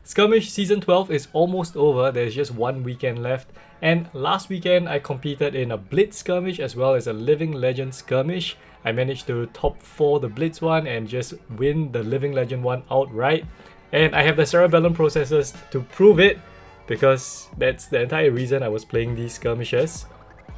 Skirmish Season 12 is almost over, there's just one weekend left, and last weekend I competed in a Blitz Skirmish as well as a Living Legend Skirmish. I managed to top 4 the Blitz one and just win the Living Legend one outright. And I have the Cerebellum processors to prove it, because that's the entire reason I was playing these skirmishes.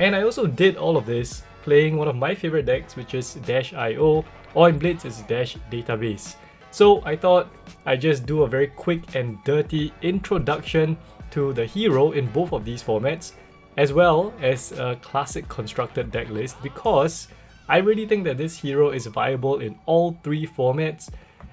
And I also did all of this playing one of my favorite decks, which is -IO, or in Blitz it's -database. So I thought I'd just do a very quick and dirty introduction to the hero in both of these formats, as well as a classic constructed deck list, because I really think that this hero is viable in all 3 formats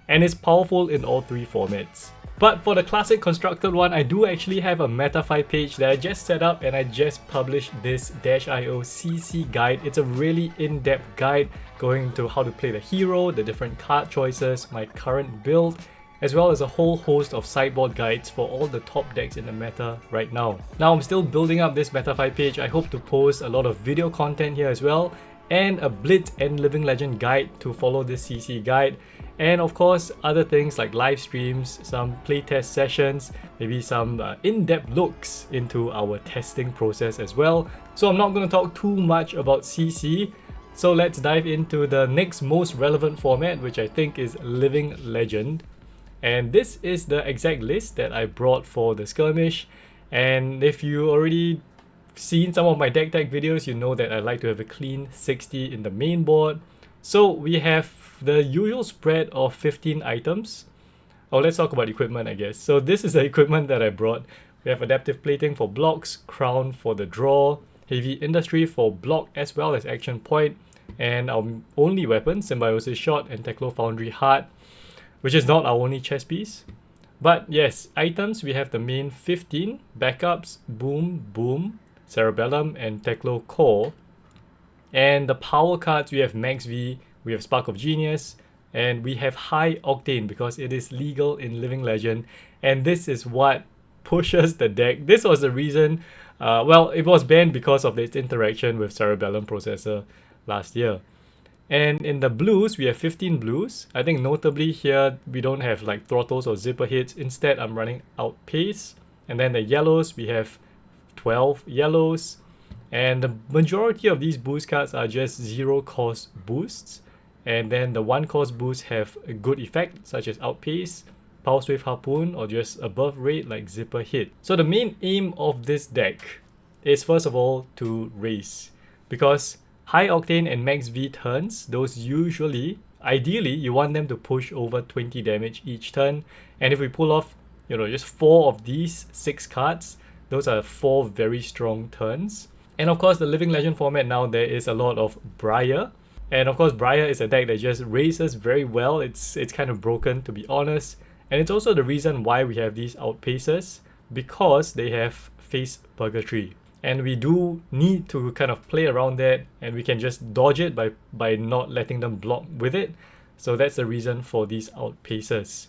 and is powerful in all 3 formats. But for the classic constructed one, I do actually have a Metafy page that I just set up, and I just published this -IO CC guide. It's a really in-depth guide going into how to play the hero, the different card choices, my current build, as well as a whole host of sideboard guides for all the top decks in the meta right now. Now I'm still building up this Metafy page. I hope to post a lot of video content here as well, and a Blitz and Living Legend guide to follow this CC guide. And of course, other things like live streams, some playtest sessions, maybe some in-depth looks into our testing process as well. So I'm not going to talk too much about CC. So let's dive into the next most relevant format, which I think is Living Legend. And this is the exact list that I brought for the skirmish. And if you already seen some of my deck tech videos, you know that I like to have a clean 60 in the main board. So we have the usual spread of 15 items. Oh, let's talk about equipment, I guess. So this is the equipment that I brought. We have adaptive plating for blocks, crown for the draw, heavy industry for block as well as action point, and our only weapon, Symbiosis Shot and Teklo Foundry Heart, which is not our only chess piece. But yes, items, we have the main 15, backups, Boom, Boom, Cerebellum, and Teklo Core. And the power cards, we have Max V, we have Spark of Genius, and we have High Octane because it is legal in Living Legend. And this is what pushes the deck. This was the reason, well, it was banned because of its interaction with Cerebellum processor last year. And in the blues, we have 15 blues. I think notably here, we don't have like throttles or zipper hits. Instead, I'm running Outpace. And then the yellows, we have 12 yellows. And the majority of these boost cards are just 0 cost boosts. And then the 1 cost boosts have a good effect, such as Outpace, Pulse Wave Harpoon, or just above rate like Zipper Hit. So the main aim of this deck is first of all to race. Because High Octane and Max V turns, those usually, ideally, you want them to push over 20 damage each turn. And if we pull off, just 4 of these 6 cards, those are 4 very strong turns. And of course, the Living Legend format now, there is a lot of Briar. And of course, Briar is a deck that just races very well. It's kind of broken, to be honest. And it's also the reason why we have these Outpaces, because they have Face Purgatory. And we do need to kind of play around that, and we can just dodge it by not letting them block with it. So that's the reason for these Outpaces.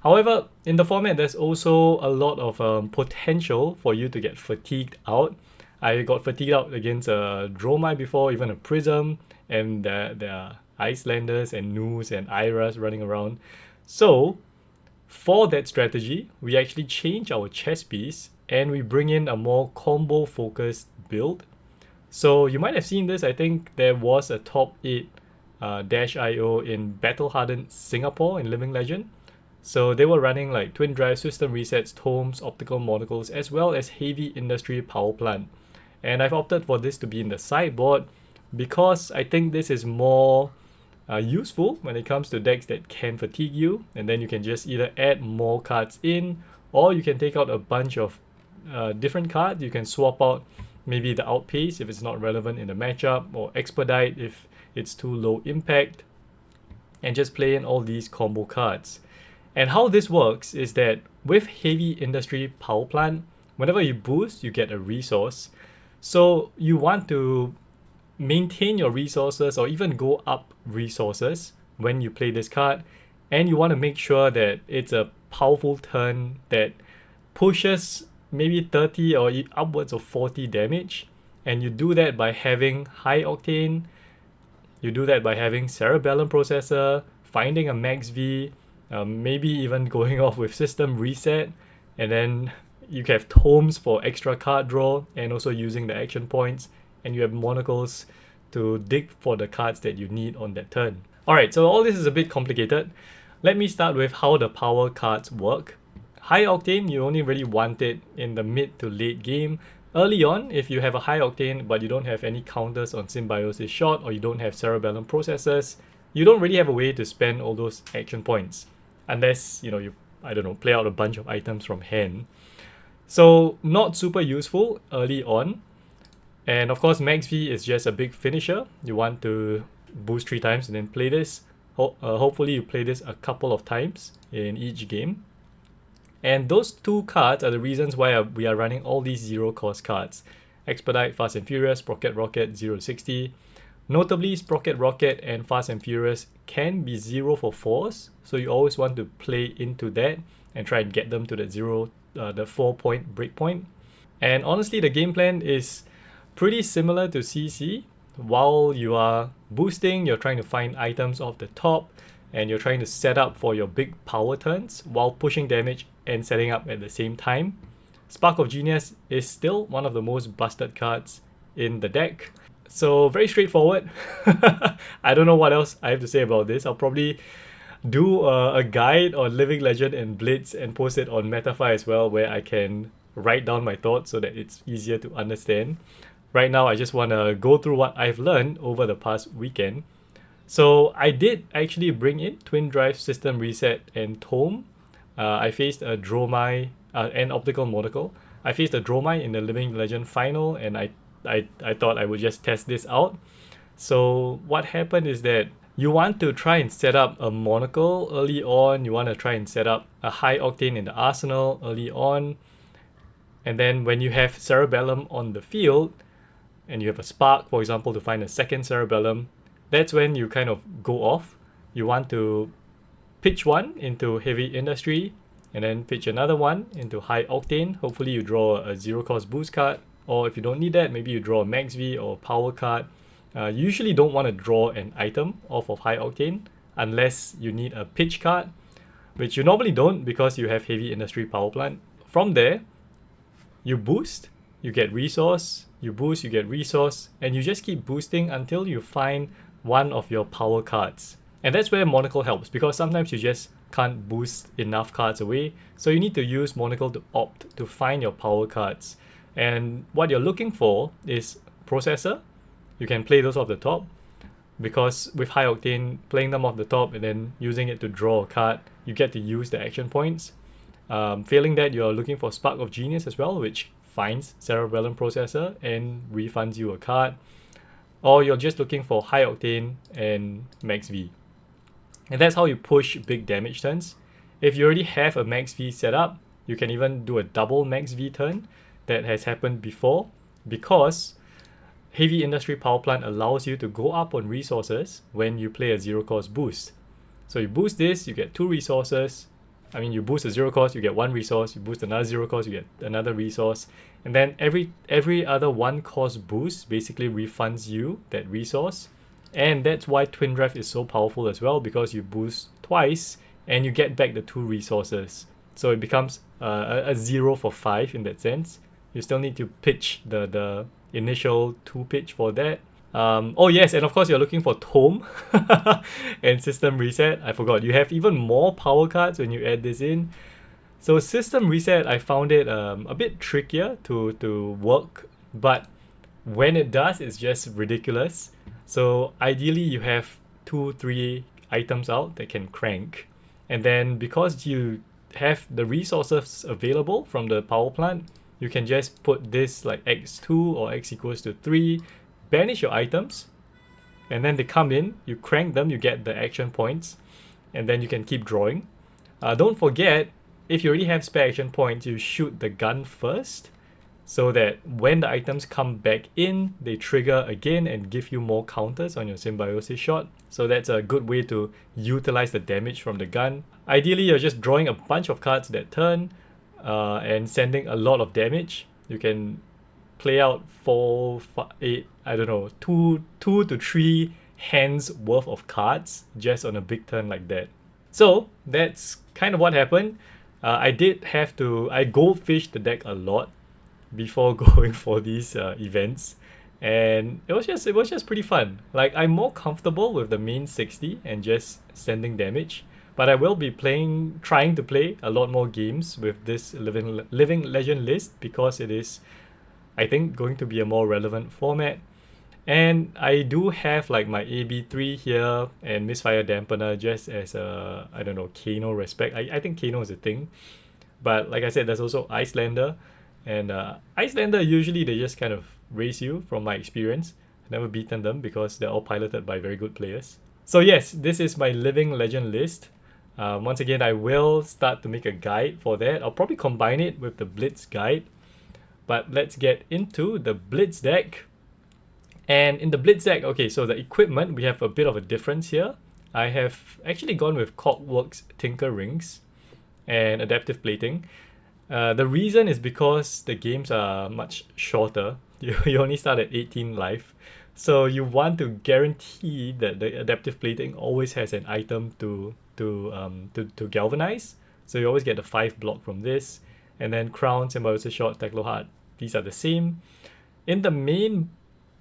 However, in the format, there's also a lot of potential for you to get fatigued out. I got fatigued out against a Dromai before, even a Prism, and there are Icelanders and Noos and Iras running around. So for that strategy, we actually change our chess piece and we bring in a more combo focused build. So you might have seen this. I think there was a top 8 -IO in Battle Hardened Singapore in Living Legend. So they were running like Twin Drive, System Resets, Tomes, Optical Monocles, as well as Heavy Industry Power Plant. And I've opted for this to be in the sideboard because I think this is more useful when it comes to decks that can fatigue you. And then you can just either add more cards in, or you can take out a bunch of different cards. You can swap out maybe the Outpace if it's not relevant in the matchup, or Expedite if it's too low impact, and just play in all these combo cards. And how this works is that with Heavy Industry Power Plant, whenever you boost, you get a resource. So you want to maintain your resources or even go up resources when you play this card. And you want to make sure that it's a powerful turn that pushes maybe 30 or upwards of 40 damage. And you do that by having High Octane. You do that by having Cerebellum Processor, finding a Max V, maybe even going off with system reset, and then you have tomes for extra card draw and also using the action points, and you have monocles to dig for the cards that you need on that turn. Alright, so all this is a bit complicated. Let me start with how the power cards work. High Octane, you only really want it in the mid to late game. Early on, if you have a High Octane but you don't have any counters on Symbiosis Shot, or you don't have Cerebellum Processors, you don't really have a way to spend all those action points. Unless, you play out a bunch of items from hand. So not super useful early on. And of course, Max V is just a big finisher. You want to boost 3 times and then play this. Hopefully you play this a couple of times in each game. And those 2 cards are the reasons why we are running all these 0 cost cards. Expedite, Fast and Furious, Sprocket Rocket, 0 to 60. Notably, Sprocket Rocket and Fast and Furious can be 0 for 4s, so you always want to play into that and try and get them to the 4-point breakpoint. And honestly, the game plan is pretty similar to CC. While you are boosting, you're trying to find items off the top, and you're trying to set up for your big power turns while pushing damage and setting up at the same time. Spark of Genius is still one of the most busted cards in the deck. So very straightforward. I don't know what else I have to say about this. I'll probably do a guide on Living Legend and Blitz and post it on Metafy as well, where I can write down my thoughts so that it's easier to understand. Right now, I just want to go through what I've learned over the past weekend. So I did actually bring in Twin Drive, System Reset, and Tome. I faced a Dromai and Optical Monocle. I faced a Dromai in the Living Legend final, and I thought I would just test this out. So what happened is that you want to try and set up a Monocle early on. You want to try and set up a High Octane in the arsenal early on. And then when you have Cerebellum on the field, and you have a Spark, for example, to find a second Cerebellum, that's when you kind of go off. You want to pitch one into Heavy Industry, and then pitch another one into High Octane. Hopefully you draw a 0 cost boost card, or if you don't need that, maybe you draw a Max V or Power card. You usually don't want to draw an item off of High Octane unless you need a pitch card, which you normally don't because you have Heavy Industry Power Plant. From there, you boost, you get resource, you boost, you get resource, and you just keep boosting until you find one of your power cards. And that's where Monocle helps, because sometimes you just can't boost enough cards away, so you need to use Monocle to opt to find your power cards. And what you're looking for is Processor. You can play those off the top, because with High Octane, playing them off the top and then using it to draw a card, you get to use the action points. Failing that, you're looking for Spark of Genius as well, which finds Cerebellum Processor and refunds you a card. Or you're just looking for High Octane and Max V. And that's how you push big damage turns. If you already have a Max V set up, you can even do a double Max V turn. That has happened before, because Heavy Industry Power Plant allows you to go up on resources when you play a 0 cost boost. So you boost this, you get 2 resources. You boost a 0 cost, you get 1 resource. You boost another 0 cost, you get another resource. And then every other 1 cost boost basically refunds you that resource. And that's why Twin Drive is so powerful as well, because you boost twice and you get back the 2 resources. So it becomes a 0 for 5 in that sense. You still need to pitch the initial 2 pitch for that. Oh yes, and of course you're looking for Tome and System Reset. I forgot, you have even more power cards when you add this in. So System Reset, I found it a bit trickier to work, but when it does, it's just ridiculous. So ideally you have 2-3 items out that can crank, and then because you have the resources available from the power plant, you can just put this like x2 or x equals to 3, banish your items, and then they come in, you crank them, you get the action points, and then you can keep drawing. Don't forget, if you already have spare action points, you shoot the gun first, so that when the items come back in, they trigger again and give you more counters on your Symbiosis Shot. So that's a good way to utilize the damage from the gun. Ideally, you're just drawing a bunch of cards that turn and sending a lot of damage. You can play out 4, 5, 8, I don't know, 2 to 3 hands worth of cards just on a big turn like that. So that's kind of what happened. I goldfished the deck a lot before going for these events, and it was just pretty fun. Like, I'm more comfortable with the main 60 and just sending damage, but I will be trying to play a lot more games with this Living Legend list, because it is, I think, going to be a more relevant format. And I do have like my AB3 here and Misfire Dampener just as a, I don't know, Kano respect. I think Kano is a thing. But like I said, there's also Icelander. And Icelander, usually they just kind of race you from my experience. I've never beaten them because they're all piloted by very good players. So yes, this is my Living Legend list. Once again, I will start to make a guide for that. I'll probably combine it with the Blitz guide. But let's get into the Blitz deck. And in the Blitz deck, okay, so the equipment, we have a bit of a difference here. I have actually gone with Clockwork's Tinker Rings and Adaptive Plating. The reason is because the games are much shorter. You only start at 18 life. So you want to guarantee that the Adaptive Plating always has an item to galvanize. So you always get the 5 block from this. And then Crown, Symbiosis Shot, Tackle Heart, these are the same. In the main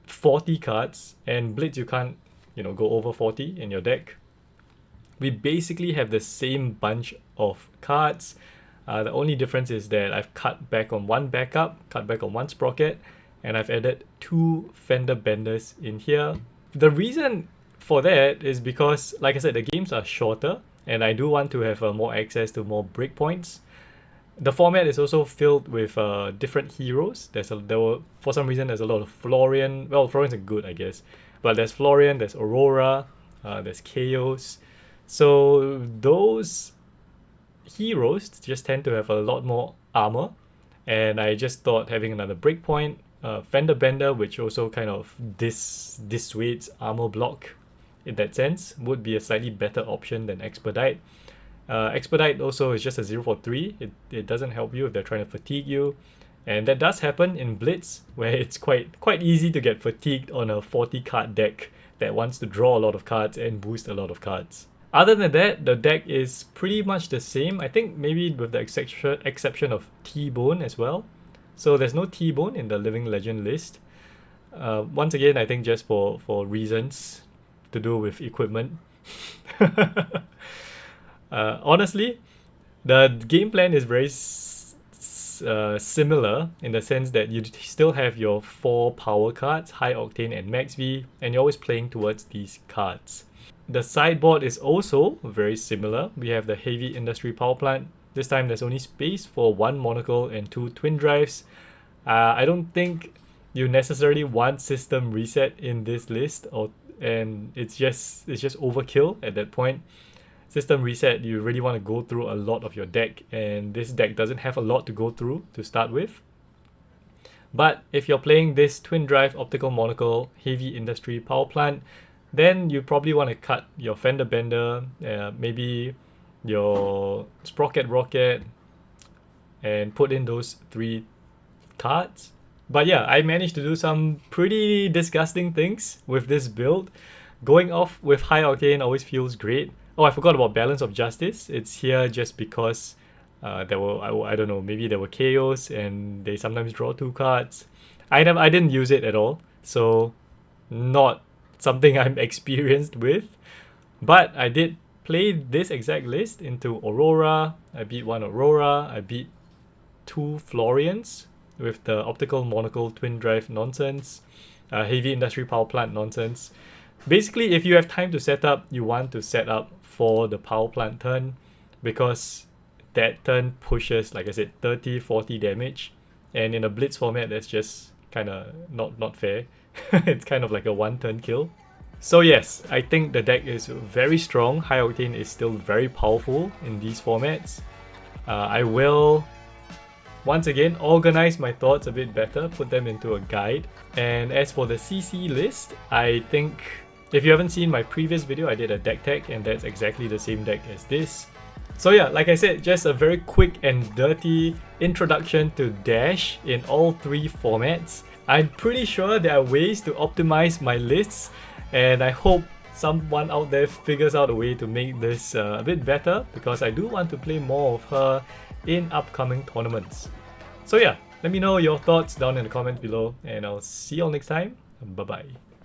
40 cards, and Blitz, you can't go over 40 in your deck. We basically have the same bunch of cards. The only difference is that I've cut back on one backup, cut back on one sprocket, and I've added 2 Fender Benders in here. The reason for that is because, like I said, the games are shorter and I do want to have more access to more breakpoints. The format is also filled with different heroes. For some reason, there's a lot of Florian. Well, Florians are good, I guess. But there's Florian, there's Aurora, there's Chaos. So those heroes just tend to have a lot more armor. And I just thought having another breakpoint, Fender Bender, which also kind of dissuades armor block in that sense, would be a slightly better option than Expedite. Expedite also is just a 0 for 3. It doesn't help you if they're trying to fatigue you, and that does happen in Blitz, where it's quite easy to get fatigued on a 40 card deck that wants to draw a lot of cards and boost a lot of cards. Other than that, the deck is pretty much the same. I think maybe with the exception of T-Bone as well. So there's no T-Bone in the Living Legend list. Once again, I think just for reasons to do with equipment. Honestly, the game plan is very similar in the sense that you still have your 4 power cards, High Octane and Max V, and you're always playing towards these cards. The sideboard is also very similar. We have the Heavy Industry Power Plant. This time there's only space for 1 Monocle and 2 Twin Drives. I don't think you necessarily want System Reset in this list, and it's just overkill at that point. System Reset, you really want to go through a lot of your deck, and this deck doesn't have a lot to go through to start with. But if you're playing this Twin Drive, Optical Monocle, Heavy Industry Power Plant, then you probably want to cut your Fender Bender, maybe your Sprocket Rocket, and put in those 3 cards. But yeah, I managed to do some pretty disgusting things with this build. Going off with High Octane always feels great. Oh, I forgot about Balance of Justice. It's here just because there were, I don't know, maybe there were Chaos and they sometimes draw 2 cards. I didn't use it at all, so not something I'm experienced with. But I did play this exact list into Aurora. I beat 1 Aurora. I beat 2 Florians with the Optical Monocle Twin Drive nonsense, Heavy Industry Power Plant nonsense. Basically, if you have time to set up, you want to set up for the power plant turn, because that turn pushes, like I said, 30-40 damage, and in a Blitz format that's just kind of not fair. It's kind of like a 1-turn kill. So yes, I think the deck is very strong. High Octane is still very powerful in these formats. I will once again organize my thoughts a bit better, put them into a guide. And as for the CC list, I think if you haven't seen my previous video, I did a deck tech, and that's exactly the same deck as this. So yeah, like I said, just a very quick and dirty introduction to Dash in all 3 formats. I'm pretty sure there are ways to optimize my lists, and I hope someone out there figures out a way to make this a bit better, because I do want to play more of her in upcoming tournaments. So yeah, let me know your thoughts down in the comments below, and I'll see you all next time. Bye bye.